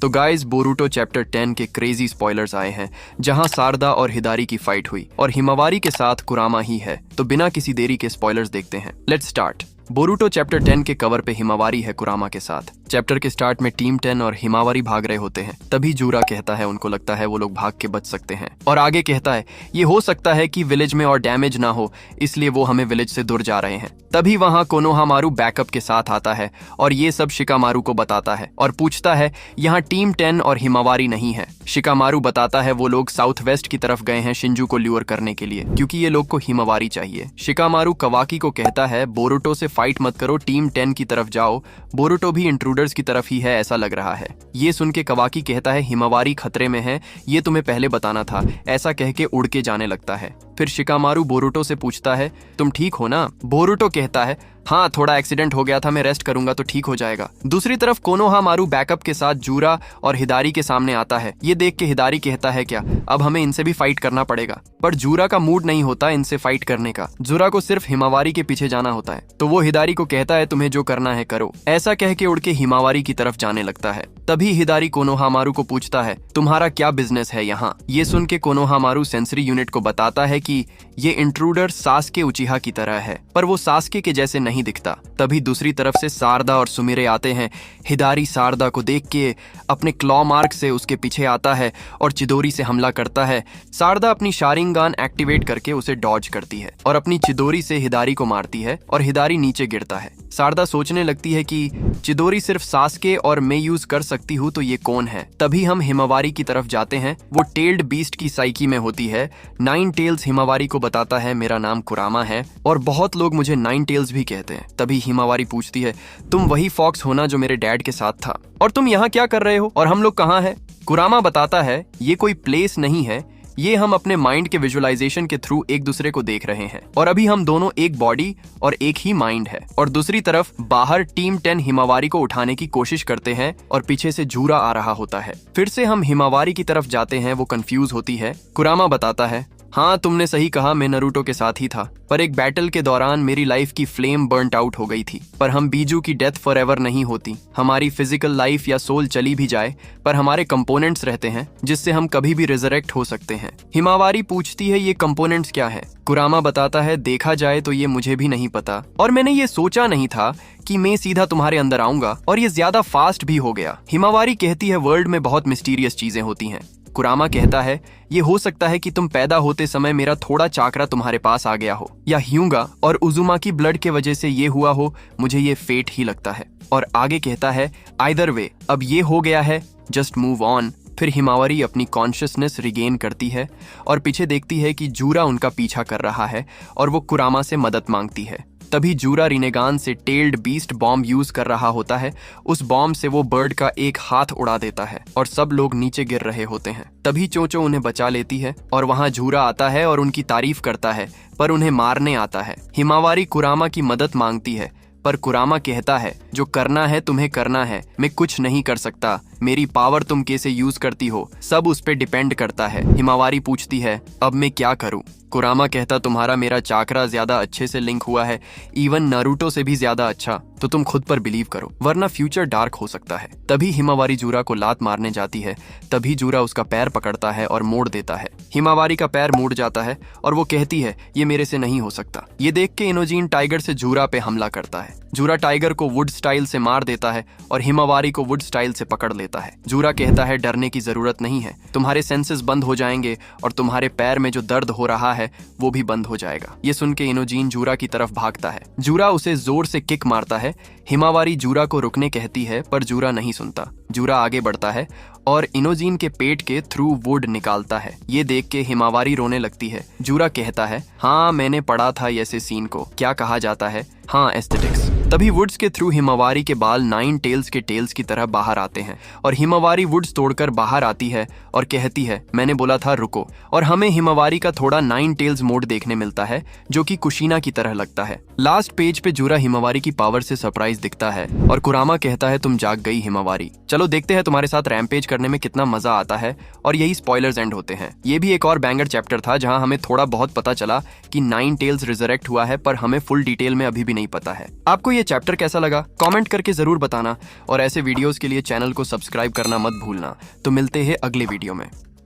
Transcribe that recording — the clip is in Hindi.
तो गाइस, बोरुटो चैप्टर 10 के क्रेजी स्पॉयलर्स आए हैं, जहां सारदा और हिदारी की फाइट हुई और हिमावारी के साथ कुरामा ही है। तो बिना किसी देरी के स्पॉयलर्स देखते हैं। Let's start. बोरुटो चैप्टर 10 के कवर पे हिमावारी है कुरामा के साथ। चैप्टर के स्टार्ट में टीम 10 और हिमावारी भाग रहे होते हैं। तभी जूरा कहता है उनको लगता है वो लोग भाग के बच सकते हैं, और आगे कहता है ये हो सकता है कि विलेज में और डैमेज ना हो, इसलिए वो हमें विलेज से दूर जा रहे हैं। तभी वहां कोनोहामारू बैकअप के साथ आता है और ये सब शिकामारू को बताता है और पूछता है यहाँ टीम 10 और हिमावारी नहीं है। शिकामारू बताता है वो लोग साउथ वेस्ट की तरफ गए हैं शिंजू को ल्यूर करने के लिए, क्योंकि ये लोग को हिमावारी चाहिए। शिकामारू कवाकी को कहता है बोरुटो से फाइट मत करो, टीम 10 की तरफ जाओ, बोरुटो भी इंट्रूडर्स की तरफ ही है ऐसा लग रहा है। ये सुन के कवाकी कहता है हिमावारी खतरे में है, ये तुम्हें पहले बताना था। ऐसा कह के उड़ के जाने लगता है। फिर शिकामारू बोरुटो से पूछता है तुम ठीक हो ना? बोरुटो कहता है हाँ, थोड़ा एक्सीडेंट हो गया था, मैं रेस्ट करूंगा तो ठीक हो जाएगा। दूसरी तरफ कोनोहामारू बैकअप के साथ जूरा और हिदारी के सामने आता है। ये देख के हिदारी कहता है क्या अब हमें इनसे भी फाइट करना पड़ेगा, पर जूरा का मूड नहीं होता इनसे फाइट करने का। जूरा को सिर्फ हिमावारी के पीछे जाना होता है, तो वो हिदारी को कहता है तुम्हें जो करना है करो। ऐसा कह के उड़ के हिमावारी की तरफ जाने लगता है। तभी हिदारी कोनोहामारू को पूछता है तुम्हारा क्या बिजनेस है यहाँ? ये सुन के कोनोहामारू सेंसरी यूनिट को बताता है कि ये इंट्रूडर सास्के उचिहा की तरह है, पर वो सास्के के जैसे नहीं दिखता। तभी दूसरी तरफ से सारदा और सुमिरे आते हैं। हिदारी सारदा को देख के अपने क्लॉ मार्क से उसके पीछे आता है और चिदोरी से हमला करता है। सारदा अपनी शारिंगान एक्टिवेट करके उसे डॉज करती है और अपनी चिदोरी से हिदारी को मारती है और हिदारी नीचे गिरता है। सारदा सोचने लगती है कि चिदोरी सिर्फ सास्के और मैं यूज कर सकती हूँ, तो ये कौन है? तभी हम हिमावारी की तरफ जाते हैं। वो टेल्ड बीस्ट की साइकी में होती है। 9 टेल्स हिमावारी को बताता है मेरा नाम कुरामा है और बहुत लोग मुझे 9 टेल्स भी कहते हैं। तभी हिमावारी पूछती है तुम वही फॉक्स हो ना जो मेरे डैड के साथ था, और तुम यहाँ क्या कर रहे हो और हम लोग कहाँ हैं? कुरामा बताता है ये कोई प्लेस नहीं है, ये हम अपने माइंड के विजुअलाइजेशन के थ्रू एक दूसरे को देख रहे हैं, और अभी हम दोनों एक बॉडी और एक ही माइंड है। और दूसरी तरफ बाहर टीम 10 हिमावारी को उठाने की कोशिश करते हैं और पीछे से जूरा आ रहा होता है। फिर से हम हिमावारी की तरफ जाते हैं, वो कंफ्यूज होती है। कुरामा बताता है हाँ तुमने सही कहा, मैं नरूटो के साथ ही था, पर एक बैटल के दौरान मेरी लाइफ की फ्लेम बर्नट आउट हो गई थी। पर हम बीजू की डेथ फॉरएवर नहीं होती, हमारी फिजिकल लाइफ या सोल चली भी जाए पर हमारे कंपोनेंट्स रहते हैं जिससे हम कभी भी रिजरेक्ट हो सकते हैं। हिमावारी पूछती है ये कंपोनेंट्स क्या है? कुरामा बताता है देखा जाए तो ये मुझे भी नहीं पता, और मैंने ये सोचा नहीं था कि मैं सीधा तुम्हारे अंदर आऊंगा, और ये ज्यादा फास्ट भी हो गया। हिमावारी कहती है वर्ल्ड में बहुत मिस्टीरियस चीजें होती हैं। कुरामा कहता है ये हो सकता है कि तुम पैदा होते समय मेरा थोड़ा चाकरा तुम्हारे पास आ गया हो, या ह्यूंगा और उजुमा की ब्लड के वजह से ये हुआ हो, मुझे ये फेट ही लगता है। और आगे कहता है आइदर वे, अब ये हो गया है, जस्ट मूव ऑन। फिर हिमावारी अपनी कॉन्शियसनेस रिगेन करती है और पीछे देखती है कि जूरा उनका पीछा कर रहा है और वो कुरामा से मदद मांगती है। तभी जूरा रिनेगान से टेल्ड बीस्ट बॉम्ब यूज कर रहा होता है। उस बॉम्ब से वो बर्ड का एक हाथ उड़ा देता है और सब लोग नीचे गिर रहे होते हैं। तभी चोचो उन्हें बचा लेती है और वहां जूरा आता है और उनकी तारीफ करता है, पर उन्हें मारने आता है। हिमावारी कुरामा की मदद मांगती है, पर कुरामा कहता है जो करना है तुम्हें करना है, मैं कुछ नहीं कर सकता, मेरी पावर तुम कैसे यूज करती हो सब उस पे डिपेंड करता है। हिमावारी पूछती है अब मैं क्या करूं? कुरामा कहता तुम्हारा मेरा चाकरा ज्यादा अच्छे से लिंक हुआ है, इवन नारुतो से भी ज्यादा अच्छा, तो तुम खुद पर बिलीव करो वरना फ्यूचर डार्क हो सकता है। तभी हिमावारी जूरा को लात मारने जाती है। तभी जूरा उसका पैर पकड़ता है और मोड़ देता है। हिमावारी का पैर मुड़ जाता है और वो कहती है ये मेरे से नहीं हो सकता। ये देख के इनोजीन टाइगर से जूरा पे हमला करता है। जूरा टाइगर को वुड स्टाइल से मार देता है और हिमावारी को वुड स्टाइल से पकड़ लेता है। जूरा कहता है डरने की जरूरत नहीं है, तुम्हारे सेंसेस बंद हो जाएंगे और तुम्हारे पैर में जो दर्द हो रहा है वो भी बंद हो जाएगा। ये सुन के इनोजीन जूरा की तरफ भागता है। जूरा उसे जोर से किक मारता है। हिमावारी जूरा को रुकने कहती है, पर जूरा नहीं सुनता। जूरा आगे बढ़ता है और इनोजीन के पेट के थ्रू वुड निकालता है। ये देख के हिमावारी रोने लगती है। जूरा कहता है हाँ मैंने पढ़ा था ऐसे सीन को, क्या कहा जाता है, हाँ एस्थेटिक्स। तभी वुड्स के थ्रू हिमावारी के बाल 9 टेल्स के टेल्स की तरह बाहर आते हैं और हिमावारी वुड्स तोड़कर बाहर आती है और कहती है मैंने बोला था रुको, और हमें हिमावारी का थोड़ा 9 टेल्स मोड देखने मिलता है जो कि कुशीना की तरह लगता है। लास्ट पेज पे जूरा हिमावारी की पावर से सरप्राइज दिखता है और कुरामा कहता है तुम जाग गई हिमावारी, चलो देखते हैं तुम्हारे साथ रैम्पेज करने में कितना मजा आता है। और यही स्पॉयलर्स एंड होते हैं। ये भी एक और बैंगर चैप्टर था जहां हमें थोड़ा बहुत पता चला कि 9 टेल्स रिजरेक्ट हुआ है, पर हमें फुल डिटेल में अभी भी नहीं नहीं पता है। आपको ये चैप्टर कैसा लगा कमेंट करके जरूर बताना और ऐसे वीडियोस के लिए चैनल को सब्सक्राइब करना मत भूलना। तो मिलते हैं अगले वीडियो में।